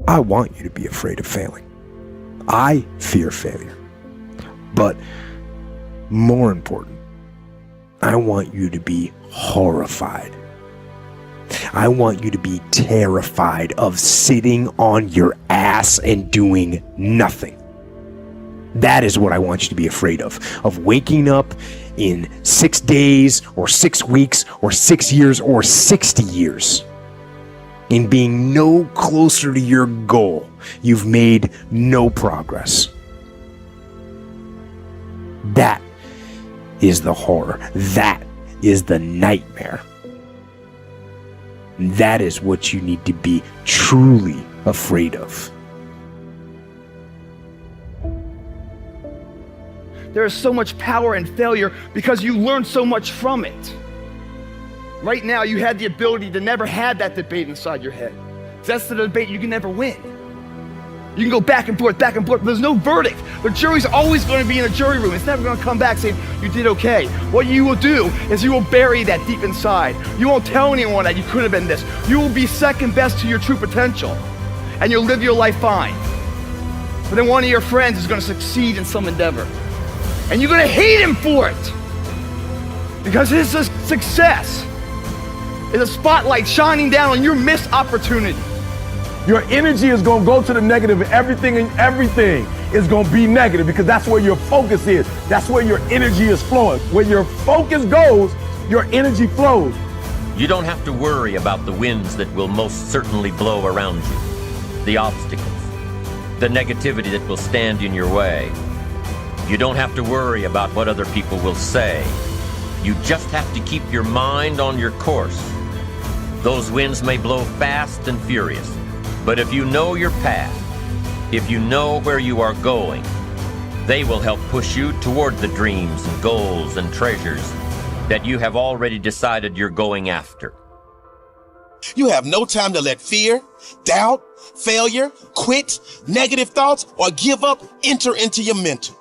I want you to be afraid of failing. I fear failure. But more important, I want you to be horrified. I want you to be terrified of sitting on your ass and doing nothing. That is what I want you to be afraid of waking up in 6 days or 6 weeks or 6 years or 60 years and being no closer to your goal. You've made no progress. That is the horror. That is the nightmare. That is what you need to be truly afraid of. There is so much power in failure because you learn so much from it. Right now, you had the ability to never have that debate inside your head. That's the debate you can never win. You can go back and forth, but there's no verdict. The jury's always going to be in a jury room. It's never going to come back saying, you did okay. What you will do is you will bury that deep inside. You won't tell anyone that you could have been this. You will be second best to your true potential. And you'll live your life fine. But then one of your friends is going to succeed in some endeavor. And you're going to hate him for it. Because his success is a spotlight shining down on your missed opportunity. Your energy is going to go to the negative, and everything is going to be negative because that's where your focus is. That's where your energy is flowing. Where your focus goes, your energy flows. You don't have to worry about the winds that will most certainly blow around you, the obstacles, the negativity that will stand in your way. You don't have to worry about what other people will say. You just have to keep your mind on your course. Those winds may blow fast and furious, but if you know your path, if you know where you are going, they will help push you toward the dreams and goals and treasures that you have already decided you're going after. You have no time to let fear, doubt, failure, quit, negative thoughts, or give up enter into your mental.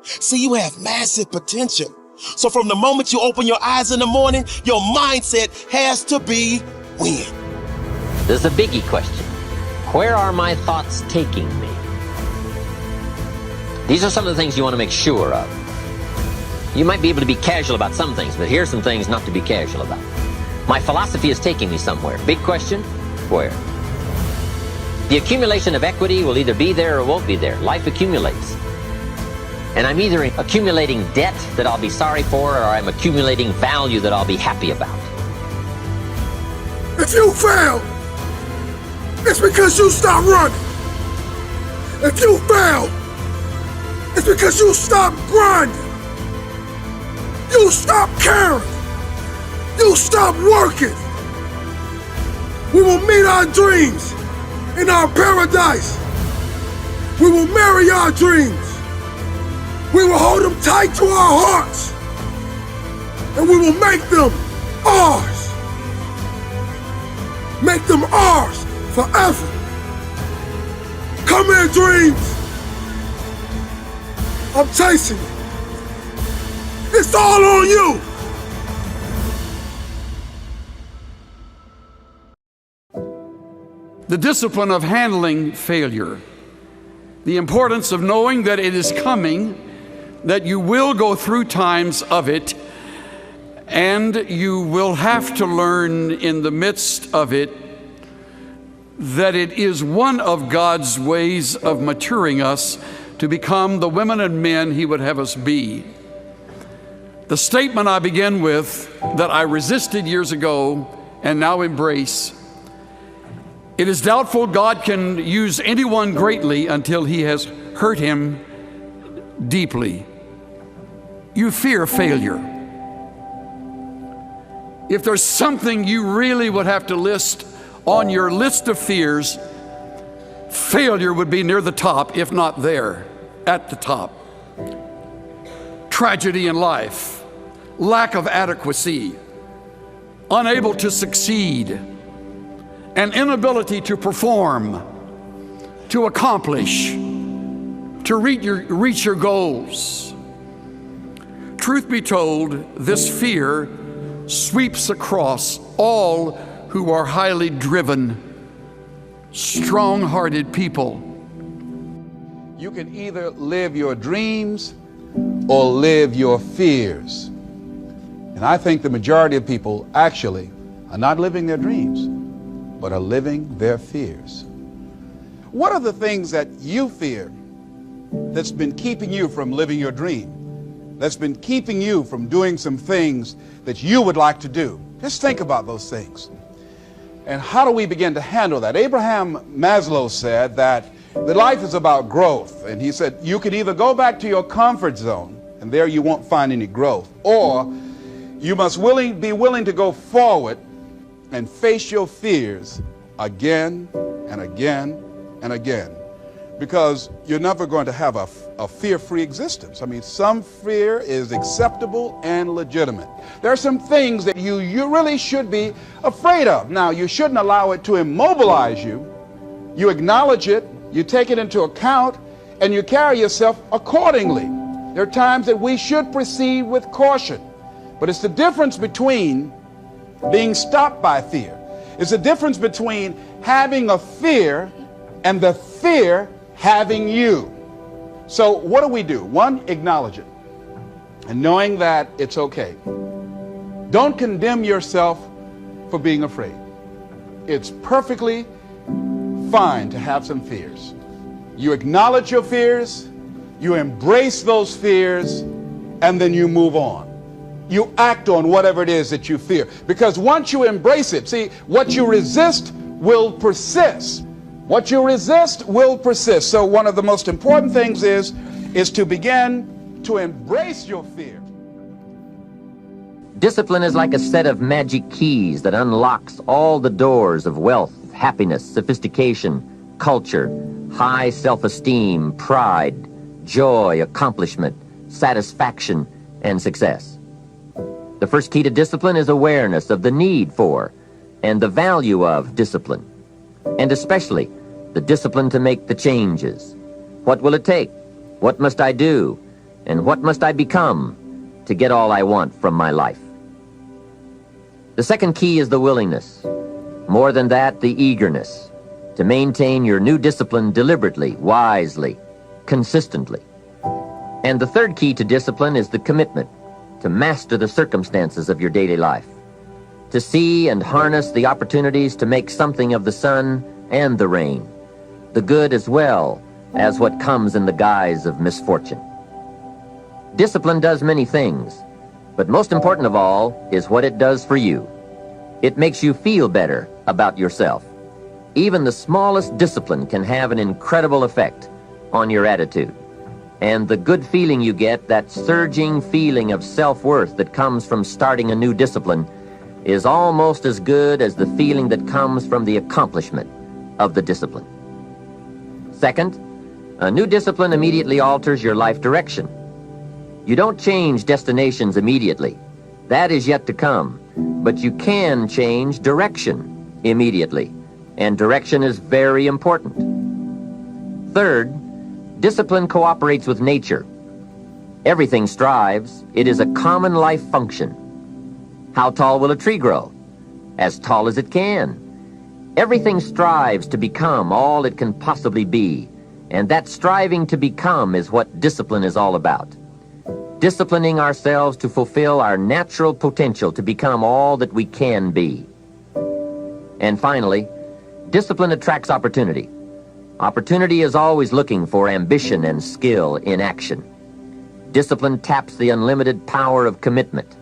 See, you have massive potential. So from the moment you open your eyes in the morning, your mindset has to be win. This is a biggie question. Where are my thoughts taking me? These are some of the things you want to make sure of. You might be able to be casual about some things, but here's some things not to be casual about. My philosophy is taking me somewhere. Big question, where? The accumulation of equity will either be there or won't be there. Life accumulates. And I'm either accumulating debt that I'll be sorry for, or I'm accumulating value that I'll be happy about. If you fail, it's because you stopped running. If you fail, it's because you stopped grinding. You stopped caring. You stopped working. We will meet our dreams in our paradise. We will marry our dreams. We will hold them tight to our hearts. And we will make them ours. Make them ours forever. Come here, dreams. I'm chasing you. It's all on you. The discipline of handling failure. The importance of knowing that it is coming, that you will go through times of it, and you will have to learn in the midst of it that it is one of God's ways of maturing us to become the women and men He would have us be. The statement I begin with that I resisted years ago and now embrace: it is doubtful God can use anyone greatly until He has hurt him deeply. You fear failure. If there's something you really would have to list on your list of fears, failure would be near the top, if not there, at the top. Tragedy in life, lack of adequacy, unable to succeed, an inability to perform, to accomplish, to reach your goals. Truth be told, this fear sweeps across all who are highly driven. strong-hearted people. You can either live your dreams or live your fears. And I think the majority of people actually are not living their dreams, but are living their fears. What are the things that you fear that's been keeping you from living your dream, that's been keeping you from doing some things that you would like to do? Just think about those things. And how do we begin to handle that? Abraham Maslow said that the life is about growth. And he said you can either go back to your comfort zone, and there you won't find any growth, or you must be willing to go forward and face your fears again and again and again. Because you're never going to have a fear-free existence. I mean, some fear is acceptable and legitimate. There are some things that you really should be afraid of. Now, you shouldn't allow it to immobilize you. You acknowledge it, you take it into account, and you carry yourself accordingly. There are times that we should proceed with caution. But it's the difference between being stopped by fear. It's the difference between having a fear and the fear having you. So what do? One, acknowledge it, and knowing that it's okay. Don't condemn yourself for being afraid. It's perfectly fine to have some fears. You acknowledge your fears, you embrace those fears, and then you move on. You act on whatever it is that you fear. Because once you embrace it, see, what you resist will persist. What you resist will persist. So one of the most important things is to begin to embrace your fear. Discipline is like a set of magic keys that unlocks all the doors of wealth, happiness, sophistication, culture, high self-esteem, pride, joy, accomplishment, satisfaction, and success. The first key to discipline is awareness of the need for and the value of discipline, and especially the discipline to make the changes. What will it take? What must I do? And what must I become to get all I want from my life? The second key is the willingness. More than that, the eagerness to maintain your new discipline deliberately, wisely, consistently. And the third key to discipline is the commitment to master the circumstances of your daily life, to see and harness the opportunities to make something of the sun and the rain, the good as well as what comes in the guise of misfortune. Discipline does many things, but most important of all is what it does for you. It makes you feel better about yourself. Even the smallest discipline can have an incredible effect on your attitude. And the good feeling you get, that surging feeling of self-worth that comes from starting a new discipline, is almost as good as the feeling that comes from the accomplishment of the discipline. Second, a new discipline immediately alters your life direction. You don't change destinations immediately. That is yet to come. But you can change direction immediately. And direction is very important. Third, discipline cooperates with nature. Everything strives. It is a common life function. How tall will a tree grow? As tall as it can. Everything strives to become all it can possibly be. And that striving to become is what discipline is all about. Disciplining ourselves to fulfill our natural potential to become all that we can be. And finally, discipline attracts opportunity. Opportunity is always looking for ambition and skill in action. Discipline taps the unlimited power of commitment.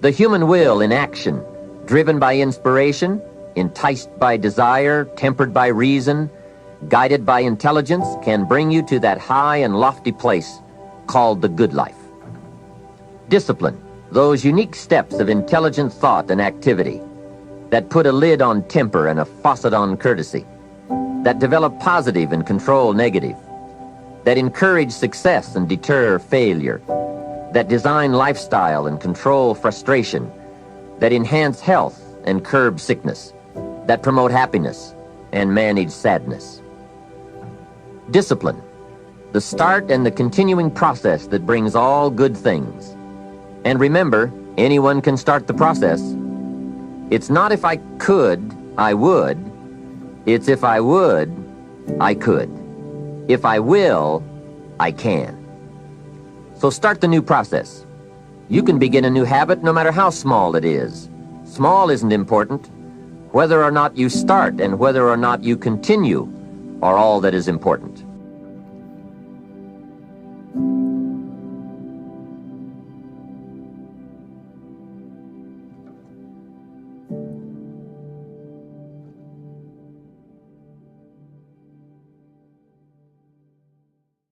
The human will in action, driven by inspiration, enticed by desire, tempered by reason, guided by intelligence, can bring you to that high and lofty place called the good life. Discipline, those unique steps of intelligent thought and activity that put a lid on temper and a faucet on courtesy, that develop positive and control negative, that encourage success and deter failure, that design lifestyle and control frustration, that enhance health and curb sickness, that promote happiness and manage sadness. Discipline, the start and the continuing process that brings all good things. And remember, anyone can start the process. It's not if I could, I would. It's if I would, I could. If I will, I can. So start the new process. You can begin a new habit no matter how small it is. Small isn't important. Whether or not you start and whether or not you continue are all that is important.